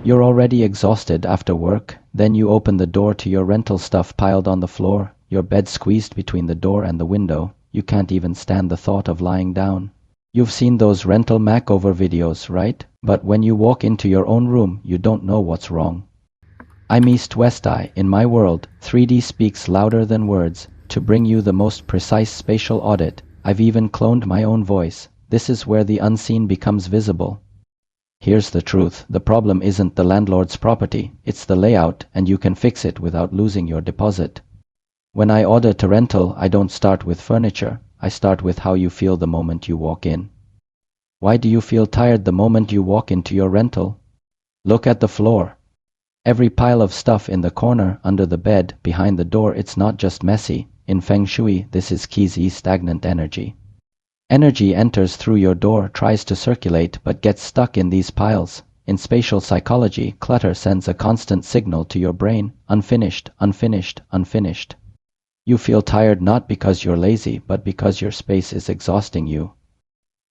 You're already exhausted after work, then you open the door to your rental stuff piled on the floor, your bed squeezed between the door and the window. You can't even stand the thought of lying down. You've seen those rental makeover videos, right? But when you walk into your own room, you don't know what's wrong. I'm East-West. In my world, 3D speaks louder than words. To bring you the most precise spatial audit, I've even cloned my own voice. This is where the unseen becomes visible. Here's the truth. The problem isn't the landlord's property, it's the layout, and you can fix it without losing your deposit. When I audit a rental, I don't start with furniture. I start with how you feel the moment you walk in. Why do you feel tired the moment you walk into your rental? Look at the floor. Every pile of stuff in the corner, under the bed, behind the door, it's not just messy. In Feng Shui, this is Qi stagnant energy. Energy enters through your door, tries to circulate, but gets stuck in these piles. In spatial psychology, clutter sends a constant signal to your brain: unfinished, unfinished, unfinished. You feel tired not because you're lazy, but because your space is exhausting you.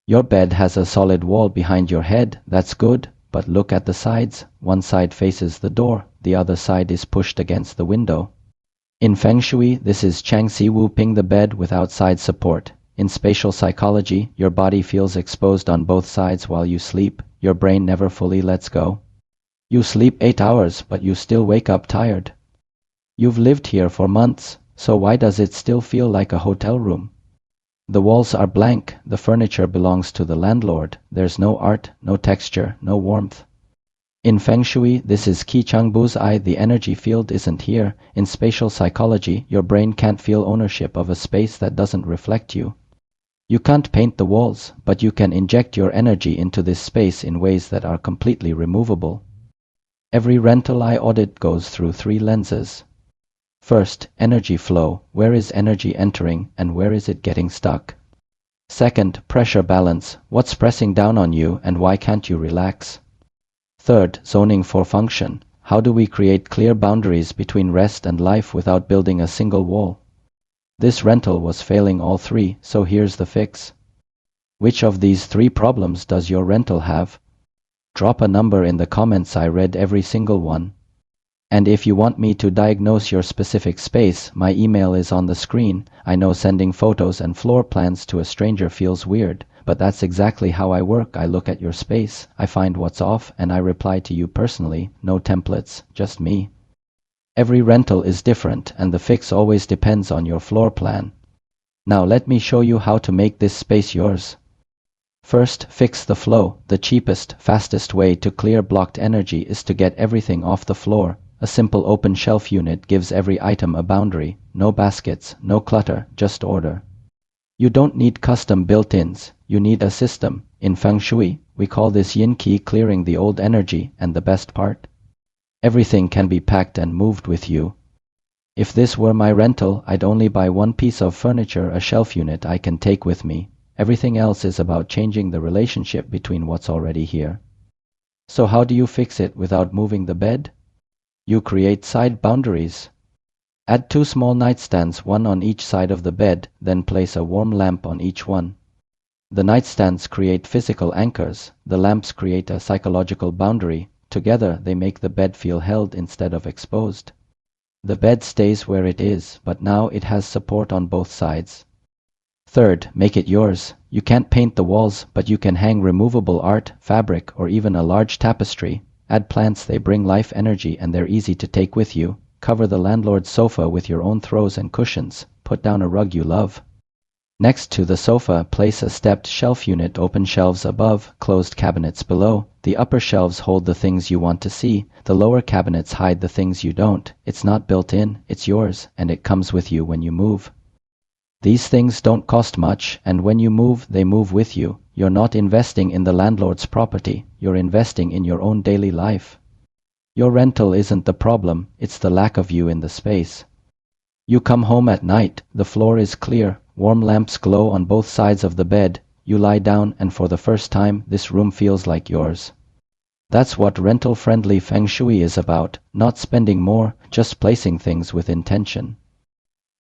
Your bed has a solid wall behind your head, that's good, but look at the sides. One side faces the door, the other side is pushed against the window. In Feng Shui, this is Chuang Ce Wu Ping, the bed without side support. In spatial psychology, your body feels exposed on both sides while you sleep. Your brain never fully lets go. You sleep 8 hours, but you still wake up tired. You've lived here for months, so why does it still feel like a hotel room? The walls are blank, the furniture belongs to the landlord. There's no art, no texture, no warmth. In Feng Shui, this is Chang Bu Zai, the energy field isn't here. In spatial psychology, your brain can't feel ownership of a space that doesn't reflect you. You can't paint the walls, but you can inject your energy into this space in ways that are completely removable. Every rental I audit goes through 3 lenses. First, energy flow. Where is energy entering and where is it getting stuck? Second, pressure balance. What's pressing down on you and why can't you relax? Third, zoning for function. How do we create clear boundaries between rest and life without building a single wall? This rental was failing all 3, so here's the fix. Which of these 3 problems does your rental have? Drop a number in the comments. I read every single one. And if you want me to diagnose your specific space, my email is on the screen. I know sending photos and floor plans to a stranger feels weird, but that's exactly how I work. I look at your space, I find what's off, and I reply to you personally. No templates, just me. Every rental is different, and the fix always depends on your floor plan. Now let me show you how to make this space yours. First, fix the flow. The cheapest, fastest way to clear blocked energy is to get everything off the floor. A simple open shelf unit gives every item a boundary. No baskets, no clutter, just order. You don't need custom built-ins, you need a system. In Feng Shui, we call this yin-qi, clearing the old energy, and the best part? Everything can be packed and moved with you. If this were my rental, I'd only buy 1 piece of furniture, a shelf unit I can take with me. Everything else is about changing the relationship between what's already here. So how do you fix it without moving the bed? You create side boundaries. Add 2 small nightstands, 1 on each side of the bed, then place a warm lamp on each one. The nightstands create physical anchors, the lamps create a psychological boundary. Together, they make the bed feel held instead of exposed. The bed stays where it is, but now it has support on both sides. Third, make it yours. You can't paint the walls, but you can hang removable art, fabric, or even a large tapestry. Add plants, they bring life energy and they're easy to take with you. Cover the landlord's sofa with your own throws and cushions. Put down a rug you love. Next to the sofa, place a stepped shelf unit, open shelves above, closed cabinets below. The upper shelves hold the things you want to see, the lower cabinets hide the things you don't. It's not built in, it's yours, and it comes with you when you move. These things don't cost much, and when you move, they move with you. You're not investing in the landlord's property, you're investing in your own daily life. Your rental isn't the problem, it's the lack of you in the space. You come home at night, the floor is clear, warm lamps glow on both sides of the bed. You lie down and for the first time, this room feels like yours. That's what rental-friendly Feng Shui is about, not spending more, just placing things with intention.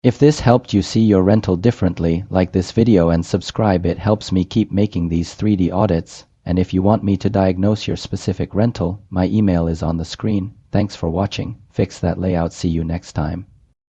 If this helped you see your rental differently, like this video and subscribe. It helps me keep making these 3D audits. And if you want me to diagnose your specific rental, my email is on the screen. Thanks for watching. Fix that layout. See you next time.